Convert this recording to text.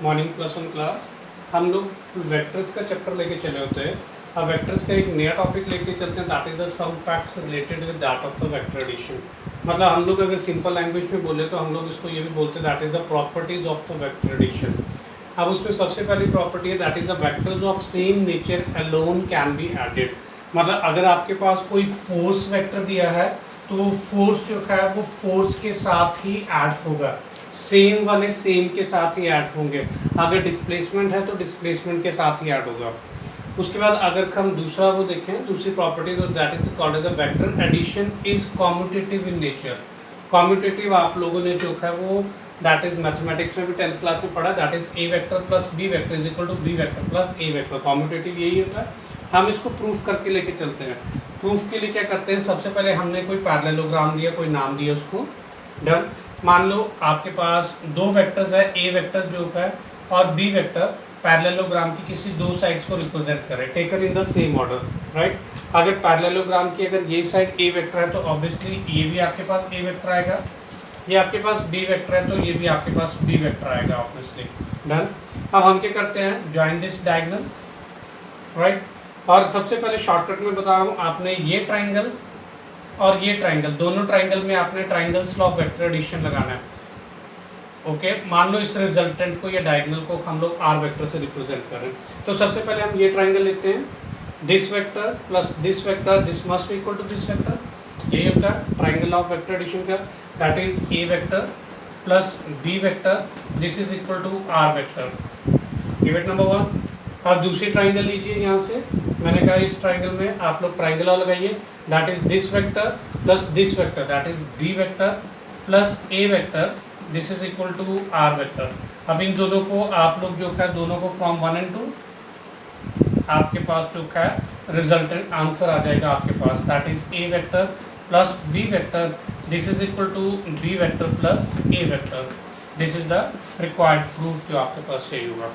Morning +1 class. हम लोग vectors का चैप्टर लेके चले होते हैं। अब वेक्टर्स का एक नया टॉपिक लेके चलते हैं, that is the some facts related with that of the vector addition. मतलब हम लोग अगर सिंपल लैंग्वेज में बोले तो हम लोग इसको ये भी बोलते हैं that is the properties of the vector addition. अब उसमें सबसे पहली प्रॉपर्टी है that is the vectors of same nature alone can be added. मतलब अगर आपके पास कोई फोर्स वेक्टर दिया है तो फोर्स जो है वो फोर्स के साथ ही ऐड होगा, सेम वाले सेम के साथ ही ऐड होंगे। अगर डिस्प्लेसमेंट है तो डिस्प्लेसमेंट के साथ ही ऐड होगा। उसके बाद अगर हम दूसरा वो देखें, दूसरी प्रॉपर्टी तो that is called as a vector addition is commutative in nature. Commutative आप लोगों ने जो है वो दैट इज मैथमेटिक्स में भी 10th क्लास में पढ़ा, that is A vector plus B vector is equal to B vector plus A vector. Commutative यही होता है। हम इसको प्रूफ करके लेके चलते हैं। प्रूफ के लिए क्या करते हैं, सबसे पहले हमने कोई पैरेललोग्राम दिया, कोई नाम दिया उसको, डन। मान लो आपके पास दो वेक्टर्स है, ए वेक्टर जो है और बी वेक्टर पैरेललोग्राम की किसी दो साइड्स को रिप्रेजेंट करे, taken in the same order, right. अगर पैरेललोग्राम की अगर ये साइड ए वेक्टर है तो ऑब्वियसली ये भी आपके पास ए वेक्टर आएगा, ये आपके पास बी वेक्टर है तो ये भी आपके पास बी वेक्टर आएगा ऑब्वियसली, डन। अब हम क्या करते हैं, ज्वाइन दिस डायगोनल, राइट। और सबसे पहले शॉर्टकट में बता रहा हूँ, आपने ये ट्राइंगल और ये ट्राइंगल, दोनों ट्राइंगल में आपने triangles law of vector addition लगाना है। ओके, मान लो इस रिजल्टेंट को या डायगोनल को हम लोग आर वेक्टर से रिप्रेजेंट कर रहे हैं। तो सबसे पहले हम ये ट्राइंगल लेते हैं, this vector plus this vector, this must be equal to this vector. यही होता है ट्राइंगल ऑफ वेक्टर एडिशन का, that is A vector plus B vector, this is equal to R vector. Give it number 1। अब दूसरी triangle लीजिए, यहाँ से मैंने कहा इस ट्राइंगल में आप लोग ट्राइंगल और लगाइए, that is this vector plus this vector, that is B vector plus A vector, this is equal to R vector. अब इन दोनों को आप लोग जो है दोनों को फ्रॉम 1 and 2 आपके पास जो है रिजल्टेंट आंसर आ जाएगा आपके पास, that is A vector plus B vector, this is equal to B vector plus A vector. This is the required proof जो आपके पास चाहिए होगा।